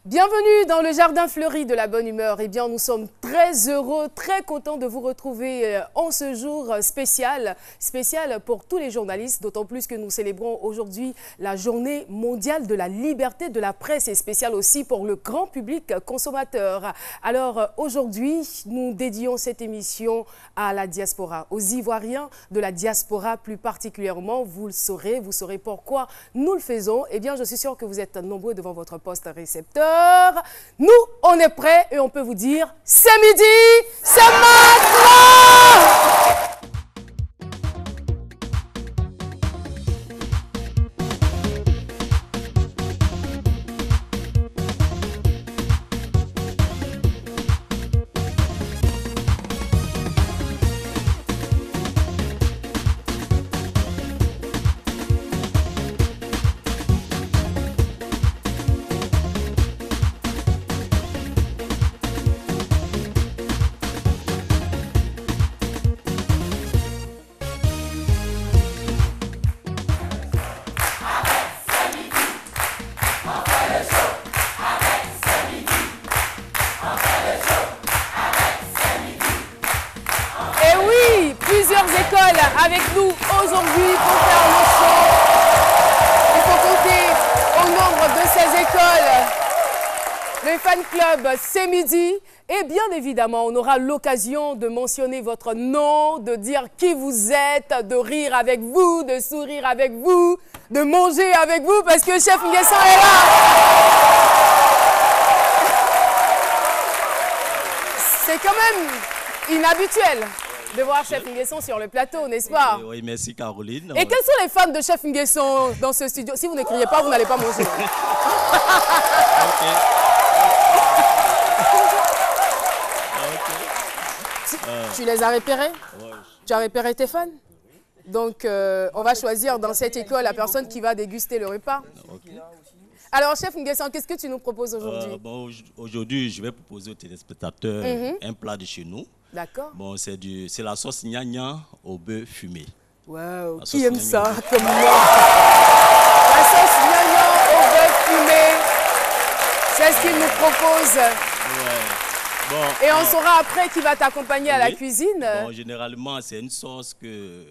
Bienvenue dans le jardin fleuri de la bonne humeur. Eh bien, nous sommes très heureux, très contents de vous retrouver en ce jour spécial pour tous les journalistes, d'autant plus que nous célébrons aujourd'hui la journée mondiale de la liberté de la presse et spécial aussi pour le grand public consommateur. Alors aujourd'hui, nous dédions cette émission à la diaspora, aux Ivoiriens de la diaspora plus particulièrement. Vous le saurez, vous saurez pourquoi nous le faisons. Eh bien, je suis sûre que vous êtes nombreux devant votre poste récepteur. Nous, on est prêts et on peut vous dire, c'est midi, c'est maintenant! Avec nous aujourd'hui pour faire le show. Il faut compter au nombre de ces écoles. Le fan club, c'est midi. Et bien évidemment, on aura l'occasion de mentionner votre nom, de dire qui vous êtes, de rire avec vous, de sourire avec vous, de manger avec vous, parce que Chef Nguessan est là. C'est quand même inhabituel de voir Chef Nguessan sur le plateau, n'est-ce pas? Oui, merci Caroline. Et quels sont les fans de Chef Nguessan dans ce studio? Si vous ne criez pas, vous n'allez pas manger. Tu les as repérés? Ouais. Tu as repéré tes fans? Donc, on va choisir dans cette école la personne qui va déguster le repas. Okay. Alors, Chef Nguessan, qu'est-ce que tu nous proposes aujourd'hui? Aujourd'hui, je vais proposer aux téléspectateurs un plat de chez nous. D'accord. Bon, c'est la sauce gnagna au bœuf fumé. Waouh, qui aime ça comme moi? La sauce gnagna au bœuf fumé, c'est ce qu'il nous propose. Ouais. Bon, et on saura après qui va t'accompagner à la cuisine. Bon, généralement, c'est une sauce que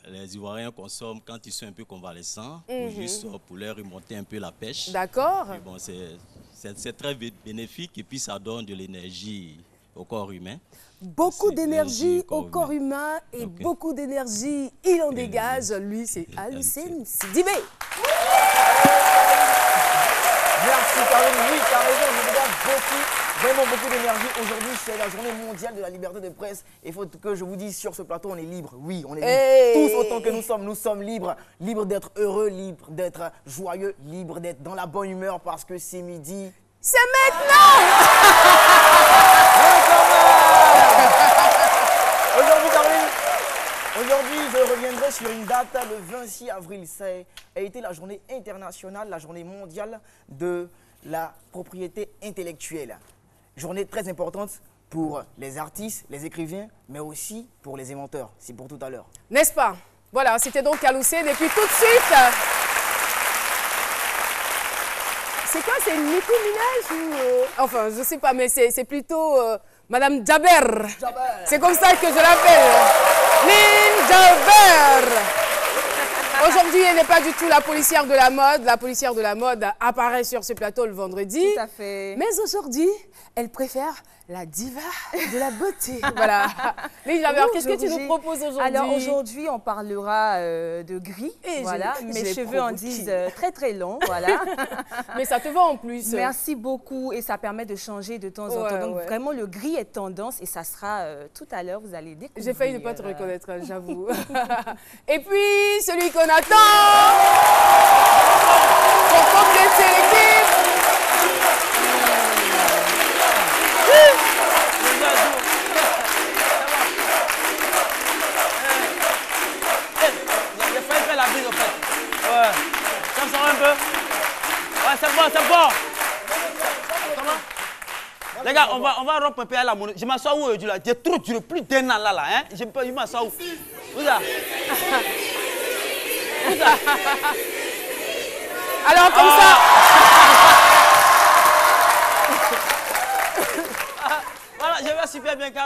les Ivoiriens consomment quand ils sont un peu convalescents, juste pour leur remonter un peu la pêche. D'accord. Bon, c'est très bénéfique et puis ça donne de l'énergie au corps humain. Beaucoup d'énergie au corps humain et beaucoup d'énergie, il en dégage. Lui, c'est Alcine Sidibé. Merci Caroline, oui, tu as raison, je regarde vraiment beaucoup d'énergie. Aujourd'hui, c'est la journée mondiale de la liberté de presse. Il faut que je vous dise, sur ce plateau, on est libre. Oui, on est libre. Tous autant que nous sommes libres. Libres d'être heureux, libres d'être joyeux, libres d'être dans la bonne humeur parce que c'est midi. C'est maintenant. Aujourd'hui, je reviendrai sur une date, le 26 avril. Ça a été la journée internationale, la journée mondiale de la propriété intellectuelle. Journée très importante pour les artistes, les écrivains, mais aussi pour les inventeurs. C'est pour tout à l'heure. N'est-ce pas? Voilà, c'était donc Aloucène. Et puis tout de suite... C'est quoi? C'est Nicki Minaj ou... Enfin, je sais pas, mais c'est plutôt Madame Jaber. C'est comme ça que je l'appelle. Lynn Jaber. Aujourd'hui, elle n'est pas du tout la policière de la mode. La policière de la mode apparaît sur ce plateau le vendredi. Tout à fait. Mais aujourd'hui, elle préfère la diva de la beauté. Voilà. Lynn Jaber, qu'est-ce que tu nous proposes aujourd'hui? Alors aujourd'hui, on parlera de gris. Et voilà, mes cheveux en disent très très longs. Voilà. Mais ça te va en plus. Merci beaucoup et ça permet de changer de temps en temps. Donc vraiment, le gris est tendance et ça sera tout à l'heure, vous allez découvrir. J'ai failli ne pas te reconnaître, j'avoue. Et puis, celui qu'on attend pour compléter l'équipe. J'ai failli faire la brise en fait. Ouais. Ça me sort un peu. Ouais, c'est bon, c'est bon. Comment? Les gars, on va rompre un peu à la monnaie. Je m'assois où aujourd'hui là? J'ai trop duré, plus d'un an là, hein? Je m'assois où? Où ça? Où ça? Alors comme ça.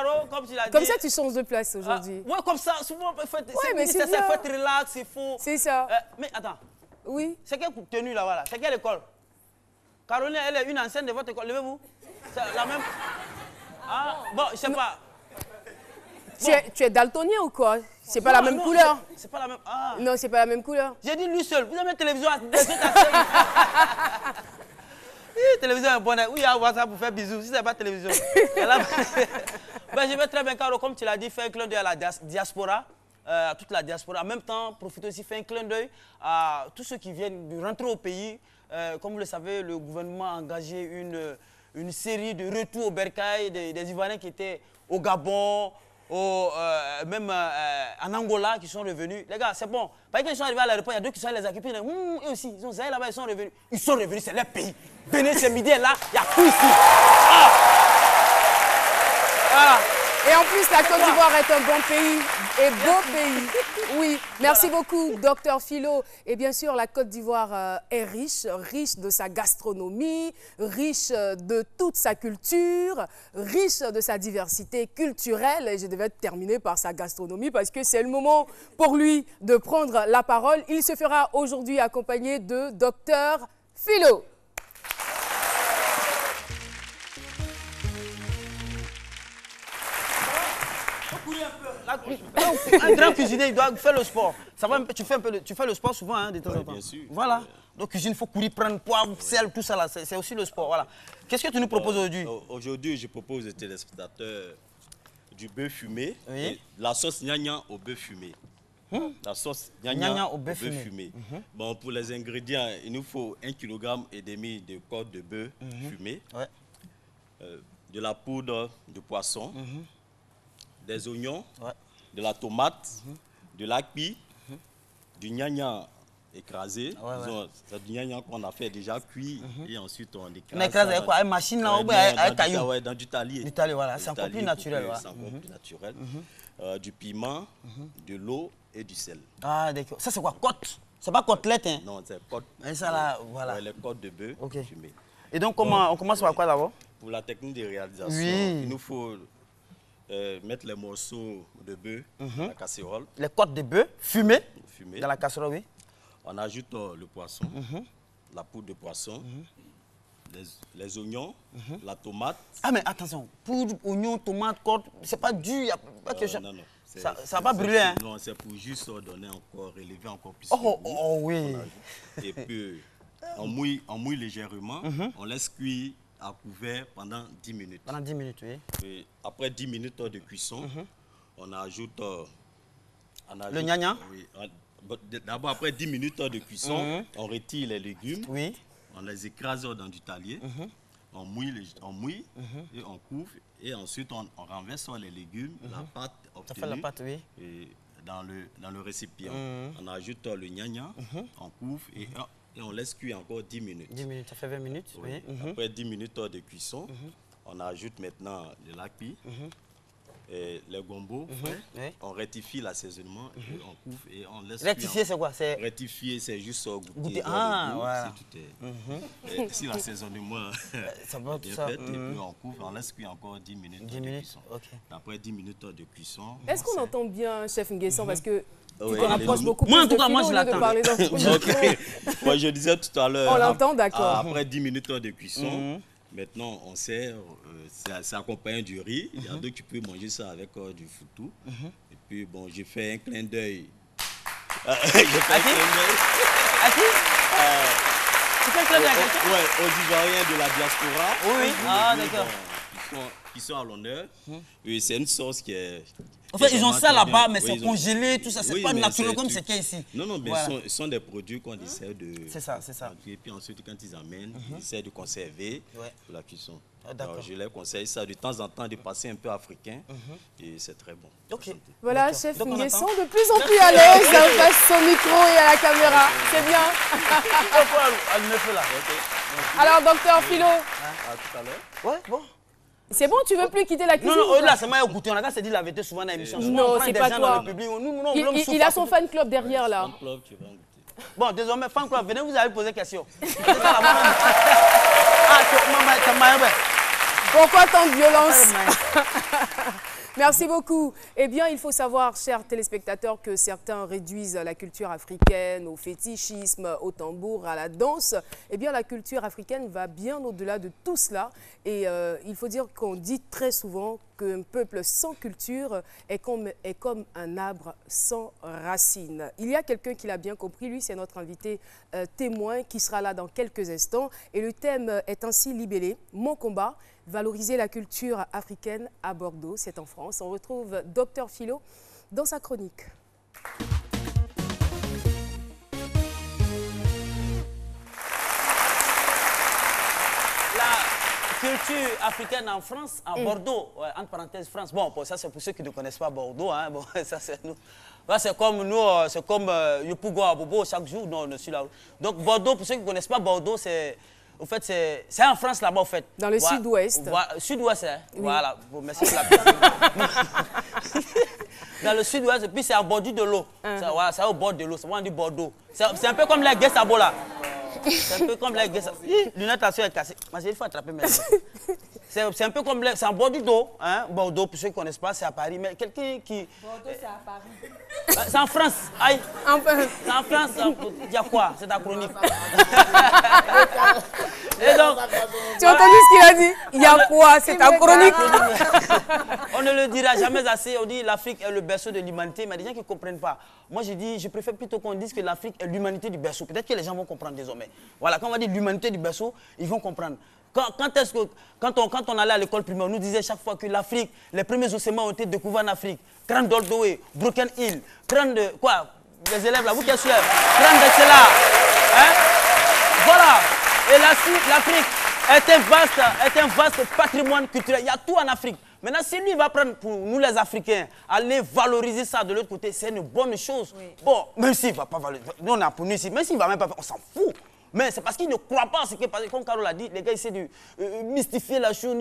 Caro, comme tu l'as dit. Comme ça, tu changes de place aujourd'hui. Ouais, comme ça, souvent, mais c'est bien. faut être relax, il faut... C'est ça. Mais attends. Oui. C'est quelle tenue là, voilà? C'est quelle école? Caroline, elle est une ancienne de votre école. Levez-vous. C'est la même. Ah, bon, je sais pas. Tu es daltonien ou quoi? C'est pas la même couleur. C'est pas la même. Ah. Non, c'est pas la même couleur. J'ai dit lui seul. Vous avez une télévision à télévision est bonne. Oui, il y a WhatsApp pour faire bisous. Si c'est pas télévision. Ben, je vais très bien, Caro, comme tu l'as dit, faire un clin d'œil à la diaspora. À toute la diaspora. En même temps, profitez aussi, faire un clin d'œil à tous ceux qui viennent de rentrer au pays. Comme vous le savez, le gouvernement a engagé une série de retours au bercail des Ivoiriens qui étaient au Gabon, même en Angola, qui sont revenus. Les gars, c'est bon. Parce qu'ils sont arrivés à l'aéroport, il y a deux qui sont allés les occuper. Eux aussi, ils ont zaï là-bas, ils sont revenus. Ils sont revenus, c'est leur pays. Venez ce midi, là, il y a tout ici. Ah. Voilà. Et en plus, la Côte d'Ivoire est un bon pays et beau pays. Oui, merci beaucoup, Dr Philo. Et bien sûr, la Côte d'Ivoire est riche, riche de sa gastronomie, riche de toute sa culture, riche de sa diversité culturelle. Et je devais terminer par sa gastronomie parce que c'est le moment pour lui de prendre la parole. Il se fera aujourd'hui accompagné de Dr Philo. Un grand cuisinier, il doit faire le sport. Ça va, tu fais le sport souvent, hein, de temps en temps. Bien sûr. Voilà. Donc, cuisine, il faut courir, prendre poivre, sel, tout ça là. C'est aussi le sport. Voilà. Qu'est-ce que tu nous proposes aujourd'hui? Aujourd'hui, je propose aux téléspectateurs du bœuf fumé, Oui. et la sauce gnagnan au bœuf fumé. La sauce Gnagnan gnagnan au bœuf fumé. Bon, pour les ingrédients, il nous faut 1,5 kg de côte de bœuf fumé, Ouais. de la poudre de poisson, des oignons, Ouais. de la tomate, de l'api, du gnagnan écrasé. Ouais, Disons, c'est du gnagnan qu'on a fait déjà cuit et ensuite on écrase. On écrase avec quoi? Une machine là, ou bien avec caillou? Ouais, dans du talier. Du talier, voilà. Du C'est encore plus talier naturel. pour que Voilà. C'est encore plus naturel. Du piment, de l'eau et du sel. Ah, d'accord. Ça, c'est quoi? Côte? C'est pas côtelette, hein? Non, c'est côte. Et ça là, voilà. Ouais, les côtes de bœuf fumées. Et donc, comment on commence par quoi d'abord? Pour la technique de réalisation, Oui. il nous faut mettre les morceaux de bœuf dans la casserole. Les côtes de bœuf fumées Fumées. dans la casserole, oui. On ajoute le poisson, la poudre de poisson, les oignons, la tomate. Ah, mais attention, poudre, oignon, tomate, côte, c'est pas dur, il n'y a pas quelque chose. Non, non. Ça va pas brûler, hein? Non, c'est pour juste donner encore, élever encore plus. Oh, le goût. oh, oui. Et puis, on mouille légèrement, on laisse cuire à couvert pendant 10 minutes. Pendant 10 minutes, oui. Et après 10 minutes de cuisson, on ajoute... Le gnagnan? Oui. D'abord, après 10 minutes de cuisson, on retire les légumes, Oui. on les écrase dans du talier, on mouille et on couvre. Et ensuite, on renverse les légumes, la pâte Ça fait la obtenue, pâte, oui. et dans le récipient. On ajoute le gnagnan, on couvre et on laisse cuire encore 10 minutes. 10 minutes, ça fait 20 minutes, oui. Après 10 minutes de cuisson, on ajoute maintenant le lapi, et les gombo frais. Oui. On rectifie l'assaisonnement, et on couvre et on laisse Rectifier, cuire. c'est quoi? C'est Rectifier, c'est juste goûter. Goûter. Dans Ah, le goût, voilà. si tout est... Et si l'assaisonnement ça va, tout bien ça. fait, et puis on couvre, on laisse cuire encore 10 minutes 10 de minutes, cuisson. ok. Après 10 minutes de cuisson... Est-ce qu'on entend bien, chef Nguessan, parce que tu Oui, te rapproches les- beaucoup Moi, en plus tout de cas, moi, Philo je au lieu de l'attends. parler dans ton micro. Ok. Moi, je disais tout à l'heure... On l'entend, d'accord. Après 10 minutes de cuisson, maintenant on sert, c'est accompagné du riz. Il y a d'autres qui peuvent manger ça avec du foutou. Et puis bon, j'ai fait un clin d'œil. J'ai fait un clin d'œil. À qui? Tu fais un clin d'œil à quelqu'un? Ouais, aux Ivoiriens de la diaspora. Oui, oui. Ah, Bon, d'accord. qui sont à l'honneur. Et c'est une sauce qui est... En fait, qui est ils ont vraiment ça très là-bas, bien. mais Oui, c'est ils ont- congelé, tout ça. C'est Oui, pas mais naturel c'est comme tout- c'est qu'il y a ici. Non, non, mais Voilà. ce sont des produits qu'on essaie de... C'est ça, c'est ça. Et puis ensuite, quand ils amènent, ils essaient de conserver Ouais. pour la cuisson. Ah, d'accord. Alors, je leur conseille ça de temps en temps, de passer un peu africain. Et c'est très bon. Ok. Voilà, D'accord. chef Donc, on Nguessan, attend. de plus en plus à l'aise face son micro et à la caméra. C'est bien. Pourquoi elle me fait là? Alors, docteur Philo, À tout à l'heure. Ouais, bon. c'est bon, tu veux plus quitter la Non, cuisine non, ou pas? au-delà, c'est moi qui ai goûté. On a s'est dit la vérité souvent dans l'émission. Souvent, Non, on prend c'est des pas gens toi. dans le public. Nous, non, l'homme souffre Il a à son côté. fan club derrière, là. Club, tu vas goûter. Bon, désormais, fan club, venez, vous allez poser question. C'est ça la bonne. Ah, c'est maman, c'est ma. Pourquoi tant de violence? Merci beaucoup. Eh bien, il faut savoir, chers téléspectateurs, que certains réduisent la culture africaine au fétichisme, au tambour, à la danse. Eh bien, la culture africaine va bien au-delà de tout cela. Et il faut dire qu'on dit très souvent qu'un peuple sans culture est comme un arbre sans racines. Il y a quelqu'un qui l'a bien compris, lui, c'est notre invité témoin qui sera là dans quelques instants. Et le thème est ainsi libellé, Mon combat, valoriser la culture africaine à Bordeaux, c'est en France. On retrouve Dr Philo dans sa chronique. La culture africaine en France, à Bordeaux, ouais, entre parenthèses France. Bon, ça c'est pour ceux qui ne connaissent pas Bordeaux, hein. Bon, ça c'est nous. C'est comme nous, c'est comme Yopougo à Bobo chaque jour, non, on suit là. Donc Bordeaux, pour ceux qui ne connaissent pas Bordeaux, c'est... En fait, c'est en France là-bas, en fait. Dans le sud-ouest. Sud-ouest, hein. Oui. Voilà. Bon, merci pour la Dans le sud-ouest, et puis c'est à bordure de l'eau. Voilà, c'est au bord de l'eau, c'est on dit Bordeaux. C'est un peu comme les Guessabo là. C'est un peu comme les Guessabo. Lunettes à est cassée. Moi, il faut attraper mes lunettes. C'est un peu comme les... C'est en bordure d'eau, hein. Bordeaux, pour ceux qui ne connaissent pas, c'est à Paris. Mais quelqu'un qui... Bordeaux, c'est à Paris. C'est en France. Aïe. C'est en France. Il y a quoi? C'est ta chronique. Et donc, tu as entendu ce qu'il a dit? Il y a quoi? C'est ta chronique. On ne le dira jamais assez. On dit l'Afrique est le berceau de l'humanité, mais il y a des gens qui ne comprennent pas. Moi, je dis, je préfère plutôt qu'on dise que l'Afrique est l'humanité du berceau. Peut-être que les gens vont comprendre désormais. Voilà, quand on va dire l'humanité du berceau, ils vont comprendre. Quand on allait à l'école primaire, on nous disait chaque fois que l'Afrique, les premiers ossements ont été découverts en Afrique. Grand Doldoé, Broken Hill, quoi, les élèves là, vous qui êtes là, Grand Dessela, hein? Voilà. Et l'Afrique est un vaste patrimoine culturel. Il y a tout en Afrique. Maintenant, si lui va prendre pour nous les Africains, aller valoriser ça de l'autre côté, c'est une bonne chose. Oui. Bon, même s'il ne va pas valoriser, nous on a pour nous ici, même s'il ne va même pas faire, on s'en fout. Mais c'est parce qu'il ne croit pas à ce que, comme Carole a dit, les gars essaient de mystifier la chose.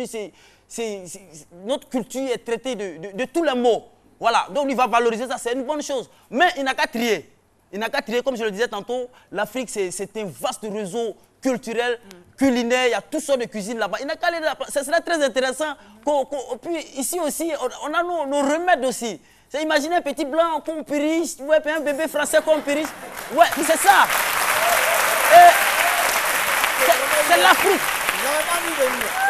Notre culture est traitée de tous les mots. Voilà, donc il va valoriser ça, c'est une bonne chose. Mais il n'a qu'à trier. Il n'a qu'à trier, comme je le disais tantôt, l'Afrique c'est un vaste réseau culturel, culinaire, il y a toutes sortes de cuisines là-bas. Il n'a qu'à aller là-bas. Ce serait très intéressant. Puis ici aussi, on a nos remèdes aussi. Imaginez un petit blanc qu'on périche, ouais, puis un bébé français qu'on périche. Ouais, c'est ça. C'est l'Afrique.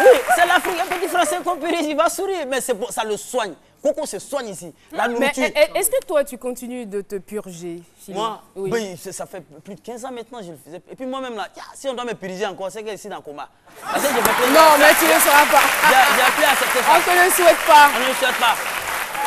Oui, c'est l'Afrique. Un petit français qu'on périche, il va sourire, mais c'est bon, ça le soigne. Coco se soigne ici. La nourriture. Mais est-ce que toi, tu continues de te purger, Philo? Moi, oui. Ben, ça fait plus de 15 ans maintenant que je le faisais. Et puis moi-même, là, si on doit me purger encore, c'est que je suis dans le coma. Non, mais tu ne le sauras pas. J'ai appris à accepter ça. On ne te le souhaite pas. On ne le souhaite pas.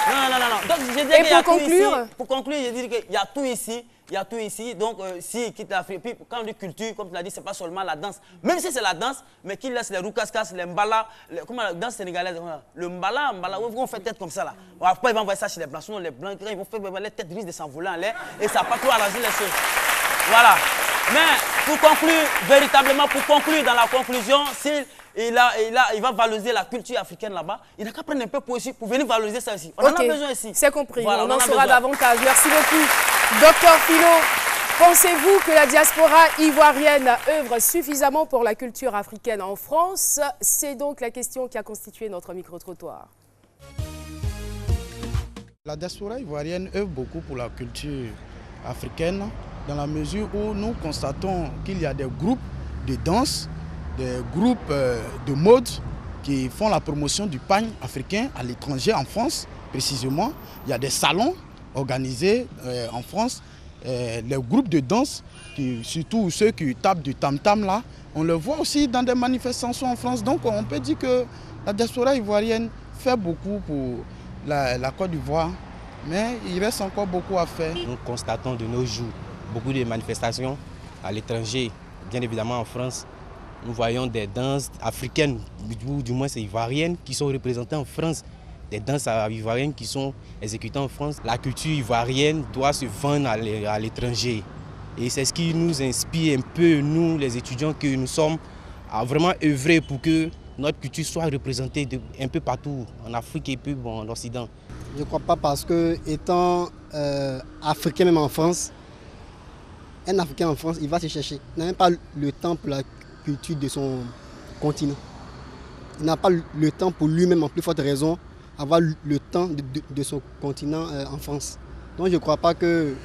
Non. Donc, je dis et pour conclure, pour conclure, je dis qu'il y a tout ici. Il y a tout ici, donc s'il quitte l'Afrique, puis quand on dit culture, comme tu l'as dit, c'est pas seulement la danse. Même si c'est la danse, mais qu'il laisse les roucascas, les mbala, comment la danse sénégalaise, le mbala, on fait tête comme ça là. Après ils vont envoyer ça chez les blancs, sinon les blancs, ils vont faire les têtes risquent de s'envoler en l'air et ça n'a pas trop arrangé les choses. Voilà. Mais pour conclure, véritablement, pour conclure dans la conclusion, il va valoriser la culture africaine là-bas. Il n'a qu'à prendre un peu pour venir valoriser ça ici. On en a besoin ici. C'est compris, voilà, on en saura davantage. Merci beaucoup. Docteur Philo, pensez-vous que la diaspora ivoirienne œuvre suffisamment pour la culture africaine en France? C'est donc la question qui a constitué notre micro-trottoir. La diaspora ivoirienne œuvre beaucoup pour la culture africaine dans la mesure où nous constatons qu'il y a des groupes de danse, des groupes de mode qui font la promotion du pagne africain à l'étranger, en France précisément. Il y a des salons organisés en France, les groupes de danse, surtout ceux qui tapent du tam-tam là, on le voit aussi dans des manifestations en France. Donc on peut dire que la diaspora ivoirienne fait beaucoup pour la Côte d'Ivoire, mais il reste encore beaucoup à faire. Nous constatons de nos jours beaucoup de manifestations à l'étranger, bien évidemment en France. Nous voyons des danses africaines, ou du moins c'est ivoiriennes, qui sont représentées en France. Des danses ivoiriennes qui sont exécutées en France. La culture ivoirienne doit se vendre à l'étranger. Et c'est ce qui nous inspire un peu, nous les étudiants que nous sommes, à vraiment œuvrer pour que notre culture soit représentée un peu partout, en Afrique et puis bon, en Occident. Je ne crois pas parce que, étant africain même en France, un Africain en France, il va se chercher. Il n'a même pas le temps pour la culture de son continent. il n'a pas le temps pour lui-même, en plus forte raison, avoir le temps de son continent en France. Donc je ne crois pas que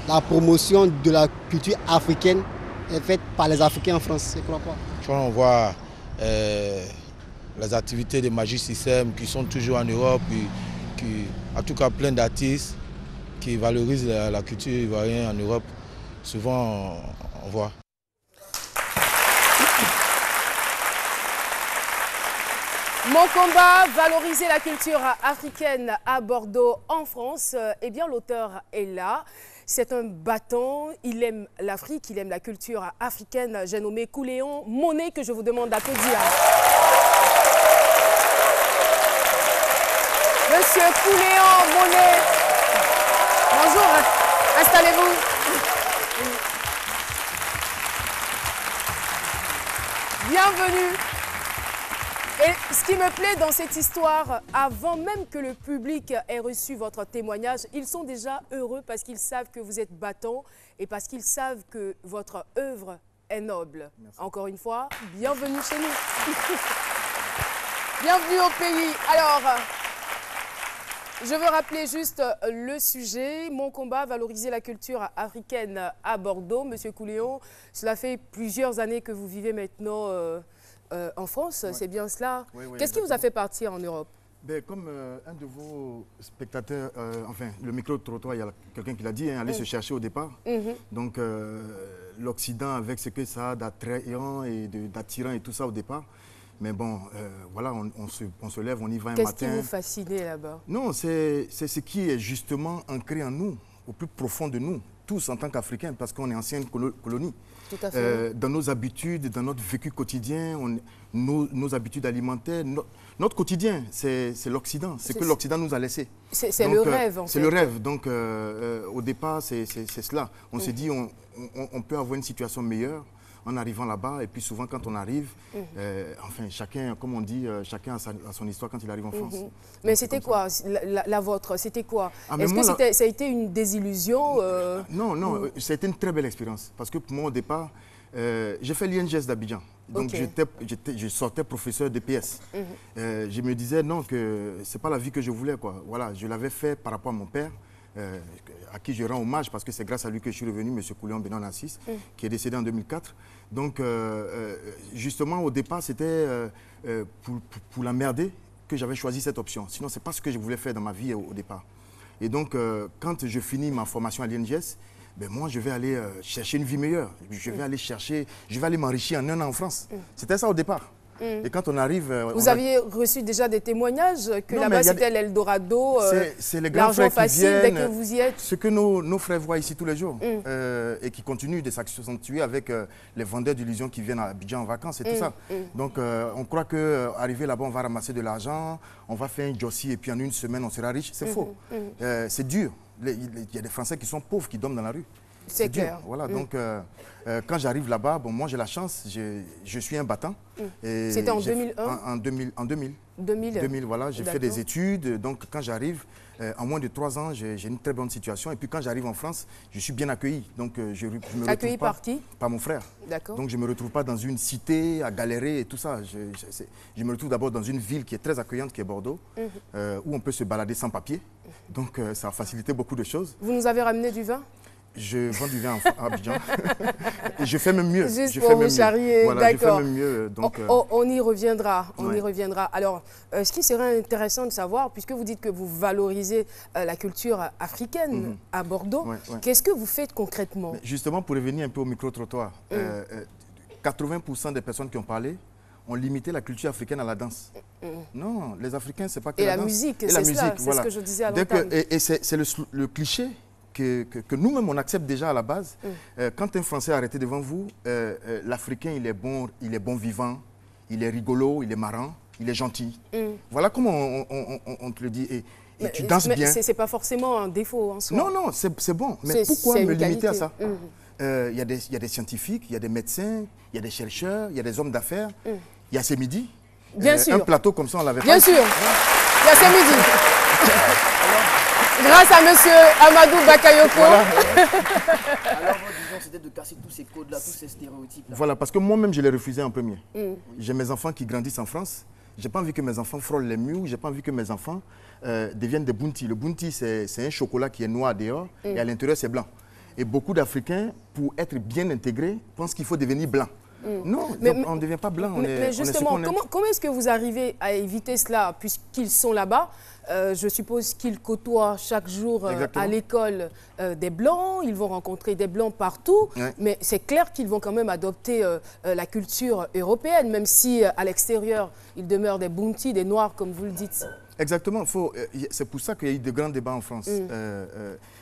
la promotion de la culture africaine est faite par les Africains en France. Je ne crois pas. Quand on voit les activités de Magic System qui sont toujours en Europe, en tout cas plein d'artistes qui valorisent la culture ivoirienne en Europe, souvent on voit. Mon combat, valoriser la culture africaine à Bordeaux, en France. Eh bien, l'auteur est là. C'est un battant. Il aime l'Afrique, il aime la culture africaine. J'ai nommé Kouléon Monet, que je vous demande d'applaudir. Monsieur Kouléon Monet. Bonjour, installez-vous. Bienvenue. Et ce qui me plaît dans cette histoire, avant même que le public ait reçu votre témoignage, ils sont déjà heureux parce qu'ils savent que vous êtes battant et parce qu'ils savent que votre œuvre est noble. Merci. Encore une fois, bienvenue chez nous. Bienvenue au pays. Alors, je veux rappeler juste le sujet. Mon combat, valoriser la culture africaine à Bordeaux. Monsieur Kouléon, cela fait plusieurs années que vous vivez maintenant en France, ouais. C'est bien cela. Oui, oui, qu'est-ce qui vous a fait partir en Europe? Comme un de vos spectateurs, enfin le micro-trottoir, il y a quelqu'un qui l'a dit, hein, aller se chercher au départ. Donc l'Occident avec ce que ça a d'attrayant et d'attirant et tout ça au départ. Mais bon, voilà, on se lève, on y va un matin. Qu'est-ce qui vous fascinait là-bas? Non, c'est ce qui est justement ancré en nous, au plus profond de nous, tous en tant qu'Africains, parce qu'on est ancienne colonie. Tout à fait. Dans nos habitudes, dans notre vécu quotidien, nos habitudes alimentaires, notre quotidien, c'est l'Occident, c'est que l'Occident nous a laissé. C'est le rêve, en fait. C'est le rêve. Donc, au départ, c'est cela. On s'est dit, on peut avoir une situation meilleure en arrivant là-bas. Et puis souvent, quand on arrive, enfin, chacun, comme on dit, chacun a son histoire quand il arrive en France. Mais c'était quoi, la vôtre? C'était quoi? Est-ce que ça a été une désillusion Non, non, ça a été une très belle expérience. Parce que pour moi, au départ, j'ai fait l'INGS d'Abidjan. Donc, je sortais professeur d'EPS. Je me disais, non, que ce n'est pas la vie que je voulais, quoi. Voilà, je l'avais fait par rapport à mon père. À qui je rends hommage parce que c'est grâce à lui que je suis revenu, M. Kouléon Benon-Assis, qui est décédé en 2004. Donc, justement, au départ, c'était pour l'emmerder que j'avais choisi cette option. Sinon, ce n'est pas ce que je voulais faire dans ma vie au départ. Et donc, quand je finis ma formation à l'INGS, ben moi, je vais aller chercher une vie meilleure. Je vais aller m'enrichir en un an en France. C'était ça au départ. Et quand on arrive... Vous aviez reçu déjà des témoignages que là-bas c'était l'Eldorado, c'est les grands frères qui viennent, dès que vous y êtes. Ce que nos frères voient ici tous les jours et qui continuent de s'accentuer avec les vendeurs d'illusions qui viennent à Abidjan en vacances et tout ça. Donc on croit qu'arriver là-bas, on va ramasser de l'argent, on va faire un jossi et puis en une semaine on sera riche. C'est faux. C'est dur. Il y a des Français qui sont pauvres, qui dorment dans la rue. C'est clair. Voilà, donc quand j'arrive là-bas, bon, moi j'ai la chance, je suis un battant. C'était en 2001 En 2000, voilà, j'ai fait des études. Donc quand j'arrive, en moins de 3 ans, j'ai une très bonne situation. Et puis quand j'arrive en France, je suis bien accueilli. Donc je me accueilli par qui? Par mon frère. D'accord. Donc je ne me retrouve pas dans une cité à galérer et tout ça. Je me retrouve d'abord dans une ville qui est très accueillante, qui est Bordeaux, où on peut se balader sans papier. Donc ça a facilité beaucoup de choses. Vous nous avez ramené du vin? Je vends du vin à Abidjan. Et je fais même mieux. Juste pour vous charrier, voilà, d'accord. Je fais même mieux. Donc, on y reviendra, y reviendra. Alors, ce qui serait intéressant de savoir, puisque vous dites que vous valorisez la culture africaine à Bordeaux, qu'est-ce que vous faites concrètement? Justement, pour revenir un peu au micro-trottoir, 80% des personnes qui ont parlé ont limité la culture africaine à la danse. Non, les Africains, c'est pas que la danse. Musique, c'est ce que je disais à l'entame. Et c'est le cliché que nous-mêmes, on accepte déjà à la base. Quand un Français est arrêté devant vous, l'Africain, il est bon vivant, il est rigolo, il est marrant, il est gentil. Voilà comment on te le dit. Et tu danses bien. Mais ce n'est pas forcément un défaut en soi. Non, non, c'est bon. Mais pourquoi me limiter à ça? Il y a des scientifiques, il y a des médecins, il y a des chercheurs, il y a des hommes d'affaires. Il y a ces midis. Bien sûr. Un plateau comme ça, on l'avait pas. Bien sûr. Il y a ces midis. Grâce à M. Amadou Bakayoko. Voilà. Alors, votre vision, c'était de casser tous ces codes-là, tous ces stéréotypes-là. Voilà, parce que moi-même, je l'ai refusé en premier. J'ai mes enfants qui grandissent en France. J'ai pas envie que mes enfants frôlent les murs, j'ai pas envie que mes enfants deviennent des bounty. Le bounty, c'est un chocolat qui est noir dehors et à l'intérieur, c'est blanc. Et beaucoup d'Africains, pour être bien intégrés, pensent qu'il faut devenir blanc. Non, on ne devient pas blanc. Mais justement, comment est-ce que vous arrivez à éviter cela, puisqu'ils sont là-bas? Je suppose qu'ils côtoient chaque jour à l'école des Blancs, ils vont rencontrer des Blancs partout, mais c'est clair qu'ils vont quand même adopter la culture européenne, même si à l'extérieur, ils demeurent des bounty, des Noirs, comme vous le dites. Exactement, c'est pour ça qu'il y a eu de grands débats en France.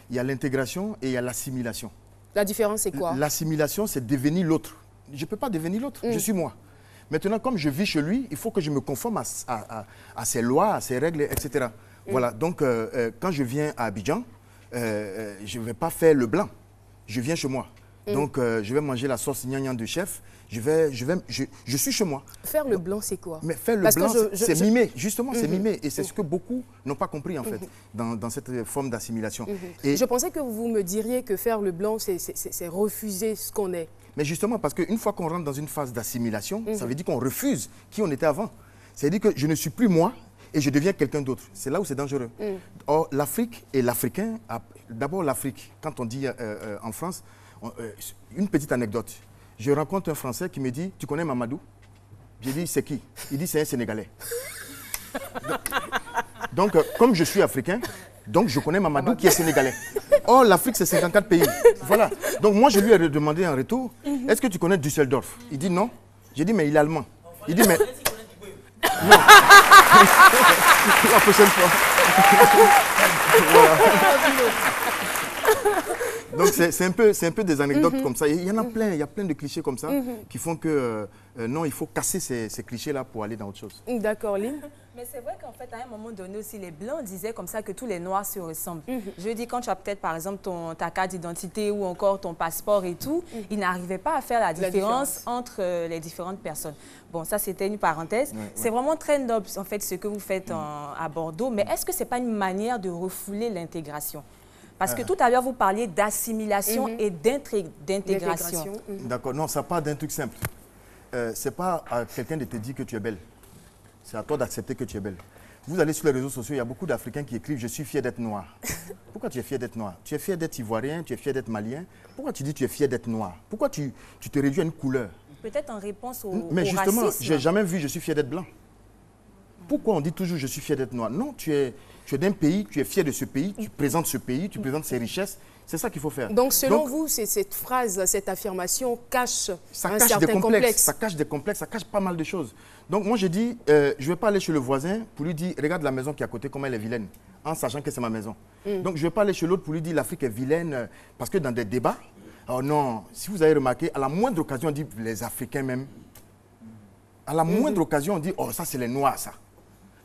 Il y a l'intégration et il y a l'assimilation. La différence, c'est quoi? L'assimilation, c'est devenir l'autre. Je ne peux pas devenir l'autre, je suis moi. Maintenant, comme je vis chez lui, il faut que je me conforme à ses lois, à ses règles, etc. Voilà, donc quand je viens à Abidjan, je ne vais pas faire le blanc. Je viens chez moi. Donc je vais manger la sauce gnagnan de chef. Je suis chez moi. Faire le blanc, c'est quoi? Mais faire le blanc, c'est mimer. Justement, c'est mimer. Et c'est ce que beaucoup n'ont pas compris, en fait, dans cette forme d'assimilation. Et je pensais que vous me diriez que faire le blanc, c'est refuser ce qu'on est. Mais justement, parce qu'une fois qu'on rentre dans une phase d'assimilation, ça veut dire qu'on refuse qui on était avant. C'est-à-dire que je ne suis plus moi et je deviens quelqu'un d'autre. C'est là où c'est dangereux. Or, l'Afrique et l'Africain, d'abord l'Afrique, quand on dit en France, une petite anecdote. Je rencontre un Français qui me dit, tu connais Mamadou? J'ai dit, c'est qui? Il dit, c'est un Sénégalais. Donc, comme je suis africain, donc je connais Mamadou qui est sénégalais. Or, l'Afrique, c'est 54 pays. Voilà. Donc, moi, je lui ai demandé en retour, est-ce que tu connais Düsseldorf? Il dit non. J'ai dit, mais il est allemand. Il dit, mais... Non. La prochaine fois. Donc, c'est un peu des anecdotes comme ça. Il y en a plein, il y a plein de clichés comme ça qui font que, non, il faut casser ces clichés-là pour aller dans autre chose. D'accord, Lynn. Mais c'est vrai qu'en fait, à un moment donné aussi, les Blancs disaient comme ça que tous les Noirs se ressemblent. Je dis, quand tu as peut-être, par exemple, ta carte d'identité ou encore ton passeport et tout, ils n'arrivaient pas à faire la différence entre les différentes personnes. Bon, ça, c'était une parenthèse. C'est vraiment très noble, en fait, ce que vous faites à Bordeaux. Mais est-ce que ce n'est pas une manière de refouler l'intégration? Parce que tout à l'heure, vous parliez d'assimilation et d'intégration. D'accord. Non, ça part d'un truc simple. Ce n'est pas à quelqu'un de te dire que tu es belle. C'est à toi d'accepter que tu es belle. Vous allez sur les réseaux sociaux, il y a beaucoup d'Africains qui écrivent « Je suis fier d'être noir ». Pourquoi tu es fier d'être noir? Tu es fier d'être ivoirien, tu es fier d'être malien. Pourquoi tu dis que tu es fier d'être noir? Pourquoi tu te réduis à une couleur? Peut-être en réponse au Mais justement, racisme. je n'ai jamais vu « Je suis fier d'être blanc ». Pourquoi on dit toujours « Je suis fier d'être noir » Non, tu es d'un pays, tu es fier de ce pays, tu présentes ce pays, tu présentes ses richesses. C'est ça qu'il faut faire. Donc, selon vous, cette phrase, cette affirmation cache un certain des complexes. complexe. Ça cache des complexes, ça cache pas mal de choses. Donc, moi, je dis, je ne vais pas aller chez le voisin pour lui dire, regarde la maison qui est à côté, comment elle est vilaine, en sachant que c'est ma maison. Donc, je ne vais pas aller chez l'autre pour lui dire, l'Afrique est vilaine, parce que dans des débats, oh non, si vous avez remarqué, à la moindre occasion, on dit, les Africains même, à la moindre occasion, on dit, oh, ça, c'est les Noirs, ça.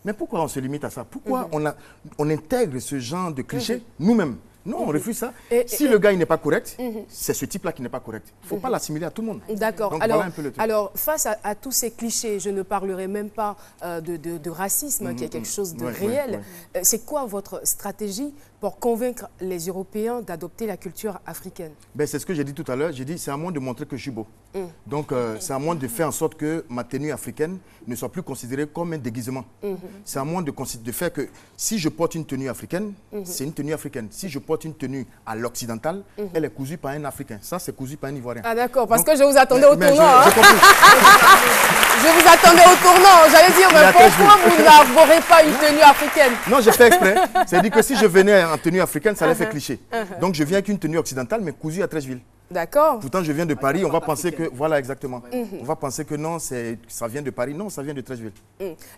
Mais pourquoi on se limite à ça? Pourquoi on intègre ce genre de clichés nous-mêmes? Non, on refuse ça. Si le gars n'est pas correct, c'est ce type-là qui n'est pas correct. Il ne faut pas l'assimiler à tout le monde. D'accord. Alors, face à tous ces clichés, je ne parlerai même pas de racisme, qui est quelque chose de réel. C'est quoi votre stratégie pour convaincre les Européens d'adopter la culture africaine? C'est ce que j'ai dit tout à l'heure. J'ai dit, c'est à moi de montrer que je suis beau. Donc, c'est à moi de faire en sorte que ma tenue africaine ne soit plus considérée comme un déguisement. C'est à moi de faire que si je porte une tenue africaine, c'est une tenue africaine. Si je porte une tenue à l'occidental, elle est cousue par un Africain. Ça, c'est cousu par un Ivoirien. Ah d'accord, parce que je vous attendais au tournant. Je vous attendais au tournant. J'allais dire, mais pourquoi vous n'arborez pas une tenue africaine? Non, j'ai fait exprès. C'est-à-dire que si je venais en tenue africaine, ça allait faire cliché. Donc, je viens avec une tenue occidentale, mais cousue à Trècheville. D'accord. Pourtant, je viens de Paris, on va penser que... Voilà, exactement. On va penser que non, ça vient de Paris. Non, ça vient de Trècheville.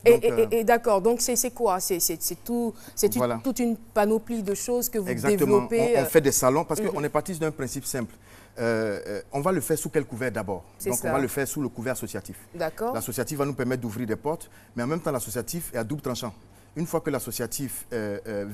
Et d'accord, donc c'est quoi? C'est toute une panoplie de choses que vous développez. On fait des salons, parce qu'on est parti d'un principe simple. On va le faire sous quel couvert d'abord? Donc, on va le faire sous le couvert associatif. D'accord. L'associatif va nous permettre d'ouvrir des portes, mais en même temps, l'associatif est à double tranchant. Une fois que l'associatif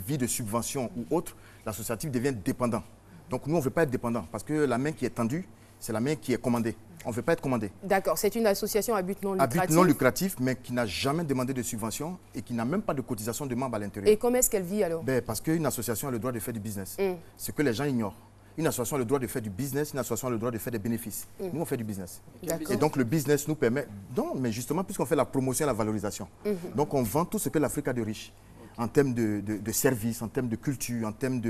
vit de subventions ou autre, l'associatif devient dépendant. Donc nous, on ne veut pas être dépendant parce que la main qui est tendue, c'est la main qui est commandée. On ne veut pas être commandé. D'accord, c'est une association à but non lucratif. À but non lucratif, mais qui n'a jamais demandé de subvention et qui n'a même pas de cotisation de membres à l'intérieur. Et comment est-ce qu'elle vit alors? Parce qu'une association a le droit de faire du business. Ce que les gens ignorent. Une association a le droit de faire du business, une association a le droit de faire des bénéfices. Nous, on fait du business. D'accord. Et donc, le business nous permet... Non, mais justement, puisqu'on fait la promotion et la valorisation. Donc, on vend tout ce que l'Afrique a de riche. En termes de services, en termes de culture, en termes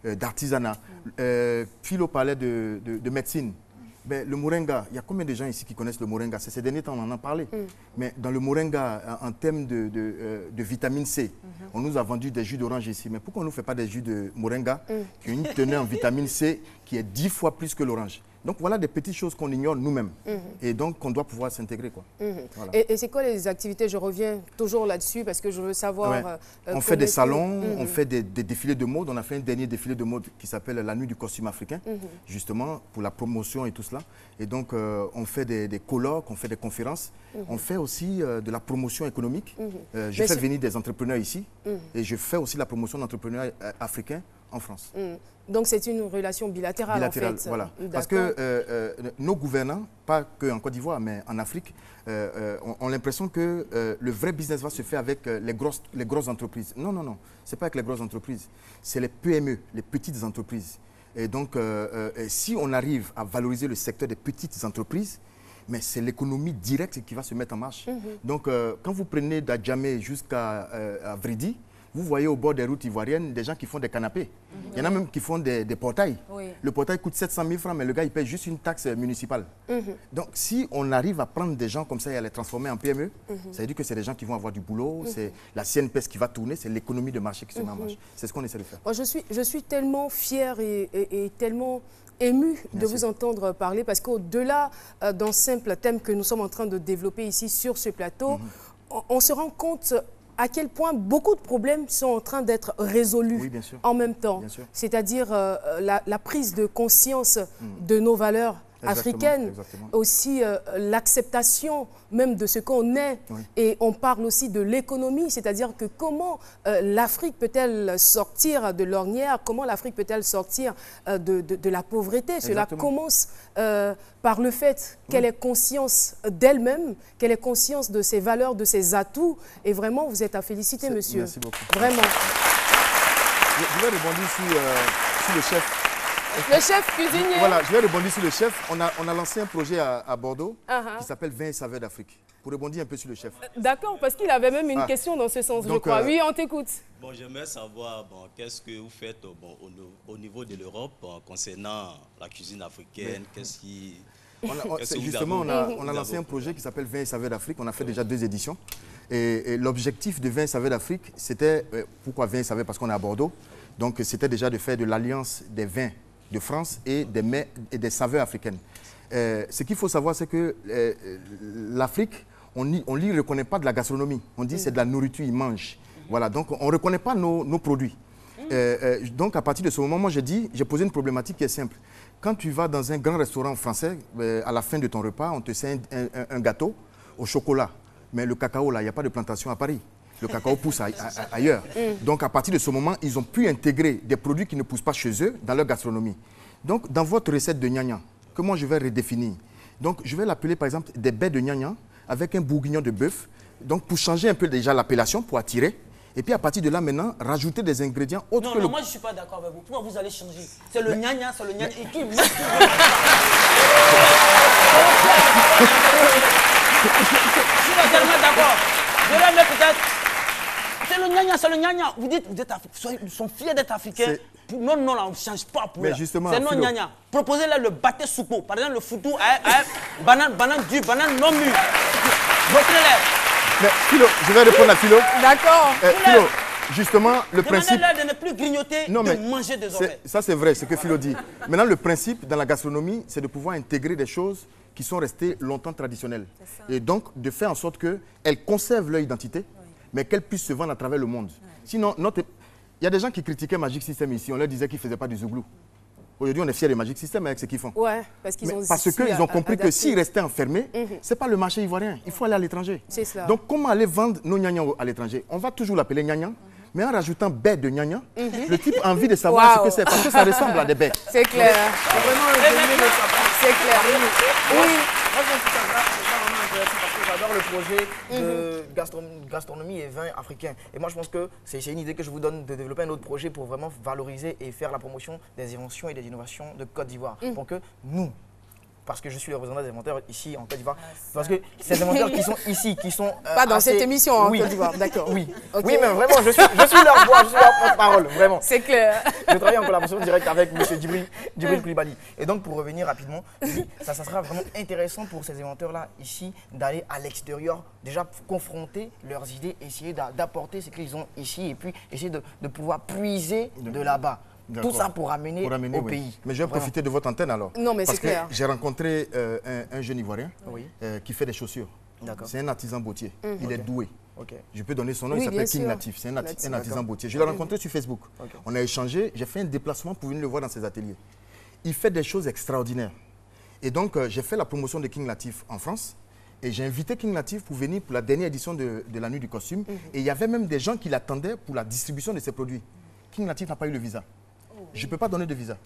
d'artisanat. Philo parlait de médecine. Ben, le moringa, il y a combien de gens ici qui connaissent le moringa? Ces derniers temps, on en a parlé. Mais dans le moringa, en termes de vitamine C, on nous a vendu des jus d'orange ici. Mais pourquoi on ne nous fait pas des jus de moringa qui ont une teneur en vitamine C qui est 10 fois plus que l'orange? Donc voilà des petites choses qu'on ignore nous-mêmes. Et donc qu'on doit pouvoir s'intégrer. Voilà. Et c'est quoi les activités? Je reviens toujours là-dessus parce que je veux savoir... Ouais. On fait des salons, on fait des défilés de mode. On a fait un dernier défilé de mode qui s'appelle la nuit du costume africain, justement pour la promotion et tout cela. Et donc on fait des colloques, on fait des conférences. On fait aussi de la promotion économique. Je fais venir des entrepreneurs ici et je fais aussi la promotion d'entrepreneurs africains en France. Donc c'est une relation bilatérale en fait. Voilà. Parce que nos gouvernants, pas qu'en Côte d'Ivoire, mais en Afrique, ont l'impression que le vrai business va se faire avec les grosses entreprises. Non, non, non. Ce n'est pas avec les grosses entreprises. C'est les PME, les petites entreprises. Et donc, si on arrive à valoriser le secteur des petites entreprises, mais c'est l'économie directe qui va se mettre en marche. Donc, quand vous prenez d'Adjamé jusqu'à Vridi, vous voyez au bord des routes ivoiriennes des gens qui font des canapés. Il y en a même qui font des portails. Le portail coûte 700 000 francs, mais le gars, il paye juste une taxe municipale. Donc, si on arrive à prendre des gens comme ça et à les transformer en PME, ça veut dire que c'est des gens qui vont avoir du boulot, c'est la CNPS qui va tourner, c'est l'économie de marché qui se met en marche. C'est ce qu'on essaie de faire. Moi, je suis tellement fière et tellement ému de vous entendre parler parce qu'au-delà d'un simple thème que nous sommes en train de développer ici sur ce plateau, on se rend compte à quel point beaucoup de problèmes sont en train d'être résolus en même temps. C'est-à-dire la prise de conscience de nos valeurs africaines, aussi l'acceptation même de ce qu'on est. Et on parle aussi de l'économie, c'est-à-dire que comment l'Afrique peut-elle sortir de l'ornière, comment l'Afrique peut-elle sortir de la pauvreté. Cela commence par le fait qu'elle ait conscience d'elle-même, qu'elle ait conscience de ses valeurs, de ses atouts. Et vraiment, vous êtes à féliciter, monsieur. Merci beaucoup. Vraiment. Je vais rebondir sur le chef. Le chef cuisinier. Voilà, je vais rebondir sur le chef. On a lancé un projet à Bordeaux qui s'appelle Vin et saveurs d'Afrique. Pour rebondir un peu sur le chef. D'accord, parce qu'il avait même une question dans ce sens, je crois. Oui, on t'écoute. Bon, j'aimerais savoir qu'est-ce que vous faites au niveau de l'Europe concernant la cuisine africaine. Qu'est-ce qui... Justement, on a lancé un projet qui s'appelle Vin et saveurs d'Afrique. On a fait déjà 2 éditions. Et l'objectif de Vin et saveurs d'Afrique, c'était... Pourquoi Vin et saveurs? Parce qu'on est à Bordeaux. Donc, c'était déjà de faire de l'alliance des vins de France et des mets et des saveurs africaines. Ce qu'il faut savoir, c'est que l'Afrique, on ne lui reconnaît pas de la gastronomie. On dit c'est de la nourriture, ils mangent. Voilà, donc on ne reconnaît pas nos produits. Donc, à partir de ce moment, moi, j'ai posé une problématique qui est simple. Quand tu vas dans un grand restaurant français, à la fin de ton repas, on te sert un gâteau au chocolat. Mais le cacao, là, il n'y a pas de plantation à Paris. Le cacao pousse ailleurs. Donc, à partir de ce moment, ils ont pu intégrer des produits qui ne poussent pas chez eux dans leur gastronomie. Donc, dans votre recette de gnagna, que moi, je vais redéfinir. Donc, je vais l'appeler, par exemple, des baies de gnagna avec un bourguignon de bœuf. Donc, pour changer un peu déjà l'appellation, pour attirer. Et puis, à partir de là, maintenant, rajouter des ingrédients autres que non, moi, je ne suis pas d'accord avec vous. Pourquoi vous allez changer? C'est le gnagna, c'est le gnagna. Et qui... Je suis totalement d'accord. Je vais mettre peut-être... C'est le gnagna, c'est le gnagna. Vous dites, ils sont fiers d'être africains. Non, non, là, on ne change pas pour eux. C'est non gnagna. Proposez-leur le baté souko. Par exemple, le foutou, banane dure, banane non mûre. Mais Philo, je vais répondre à Philo. D'accord. Philo, justement, le principe... Demandez-leur de ne plus grignoter, de manger désormais. Ça, c'est vrai, c'est ce que Philo dit. Maintenant, le principe dans la gastronomie, c'est de pouvoir intégrer des choses qui sont restées longtemps traditionnelles. Et donc, de faire en sorte qu'elles conservent leur identité, mais qu'elles puissent se vendre à travers le monde. Sinon, il y a des gens qui critiquaient Magic System ici, on leur disait qu'ils ne faisaient pas du zouglou. Aujourd'hui, on est fiers de Magic System avec ce qu'ils font. Ouais, parce qu'ils ont compris que s'ils restaient enfermés, ce n'est pas le marché ivoirien. Il faut aller à l'étranger. C'est cela. Donc, comment aller vendre nos gnagnas à l'étranger? On va toujours l'appeler gnagna, mais en rajoutant baie de gnagna, le type a envie de savoir ce que c'est, parce que ça ressemble à des baies. C'est clair. C'est clair. Oui. Moi, je pense que c'est vraiment intéressant parce que j'adore le projet de gastronomie et vin africain. Et moi, je pense que c'est une idée que je vous donne de développer un autre projet pour vraiment valoriser et faire la promotion des inventions et des innovations de Côte d'Ivoire. Pour que nous, parce que je suis le représentant des inventeurs ici en Côte d'Ivoire, parce que ces inventeurs qui sont ici, qui sont pas dans cette émission en Côte d'Ivoire, d'accord. Oui, okay. Oui, mais vraiment, je suis leur voix, je suis leur porte-parole, vraiment. C'est clair. Je travaille en collaboration directe avec M. Djibril Koulibaly. Et donc, pour revenir rapidement, ça sera vraiment intéressant pour ces inventeurs-là ici d'aller à l'extérieur, déjà confronter leurs idées, essayer d'apporter ce qu'ils ont ici et puis essayer de pouvoir puiser de là-bas. Tout ça pour amener au pays. Mais je vais profiter de votre antenne alors. Non, mais c'est clair. J'ai rencontré un jeune Ivoirien qui fait des chaussures. C'est un artisan bottier. Il est doué. Je peux donner son nom, il s'appelle King Natif. C'est un artisan bottier. Je l'ai rencontré sur Facebook. On a échangé, j'ai fait un déplacement pour venir le voir dans ses ateliers. Il fait des choses extraordinaires. Et donc, j'ai fait la promotion de King Natif en France. Et j'ai invité King Natif pour venir pour la dernière édition de la Nuit du costume. Et il y avait même des gens qui l'attendaient pour la distribution de ses produits. King Natif n'a pas eu le visa. Je ne peux pas donner de visa.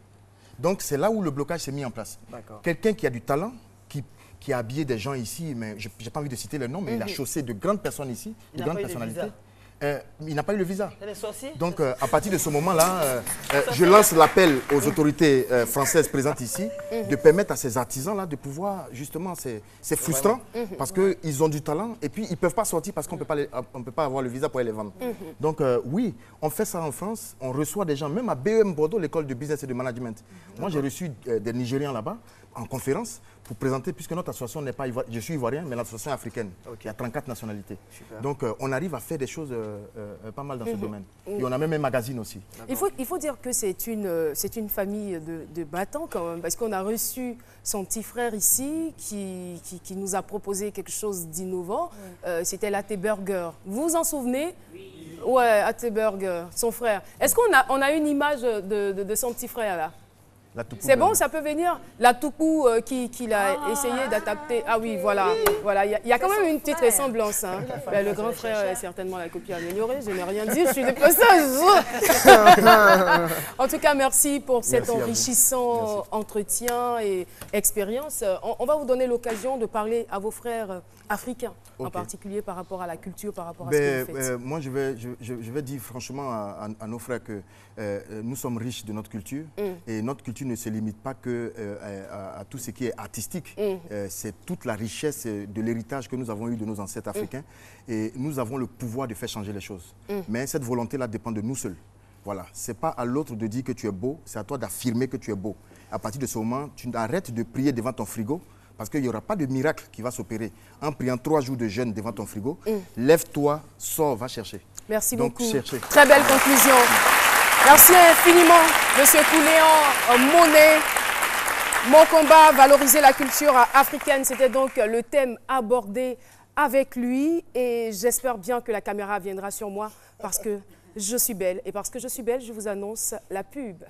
Donc, c'est là où le blocage s'est mis en place. Quelqu'un qui a du talent, qui a habillé des gens ici, mais je n'ai pas envie de citer le nom, mais il a chaussé de grandes personnes ici, de grandes personnalités. Il n'a pas eu le visa. Donc, à partir de ce moment-là, je lance l'appel aux autorités françaises présentes ici de permettre à ces artisans-là de pouvoir, justement, c'est frustrant parce qu'ils ont du talent et puis ils ne peuvent pas sortir parce qu'on ne peut pas avoir le visa pour aller les vendre. Donc, oui, on fait ça en France, on reçoit des gens, même à BEM Bordeaux, l'école de business et de management. Moi, j'ai reçu des Nigérians là-bas en conférence pour présenter, puisque notre association n'est pas ivoirienne, je suis ivoirien, mais l'association est africaine. Il y a 34 nationalités. Super. Donc, on arrive à faire des choses pas mal dans ce domaine. Et on a même un magazine aussi. Il faut dire que c'est une famille de battants quand même, parce qu'on a reçu son petit frère ici qui nous a proposé quelque chose d'innovant. C'était l'Até Burger. Vous vous en souvenez? Oui. Ouais, Até Burger, son frère. Est-ce qu'on a une image de son petit frère là? C'est bon, ça peut venir. La Toukou qu'il a essayé d'adapter. Ah oui, voilà. Voilà. Il y a quand même une petite ressemblance. Hein. Le grand frère est certainement la copie améliorée. Je n'ai rien dit, je suis de passage. En tout cas, merci pour cet enrichissant entretien et expérience. On va vous donner l'occasion de parler à vos frères africains, en particulier par rapport à la culture, par rapport à ce que vous faites. Moi, je vais dire franchement à nos frères que nous sommes riches de notre culture et notre culture ne se limite pas que à tout ce qui est artistique. C'est toute la richesse de l'héritage que nous avons eu de nos ancêtres africains et nous avons le pouvoir de faire changer les choses. Mais cette volonté-là dépend de nous seuls. Voilà, ce n'est pas à l'autre de dire que tu es beau, c'est à toi d'affirmer que tu es beau. À partir de ce moment, tu arrêtes de prier devant ton frigo parce qu'il n'y aura pas de miracle qui va s'opérer. En priant 3 jours de jeûne devant ton frigo, lève-toi, sors, va chercher. Merci beaucoup. Cherchez. Très belle conclusion. Merci infiniment, M. Kouléan Monet. Mon combat, valoriser la culture africaine, c'était donc le thème abordé avec lui. Et j'espère bien que la caméra viendra sur moi parce que je suis belle. Et parce que je suis belle, je vous annonce la pub.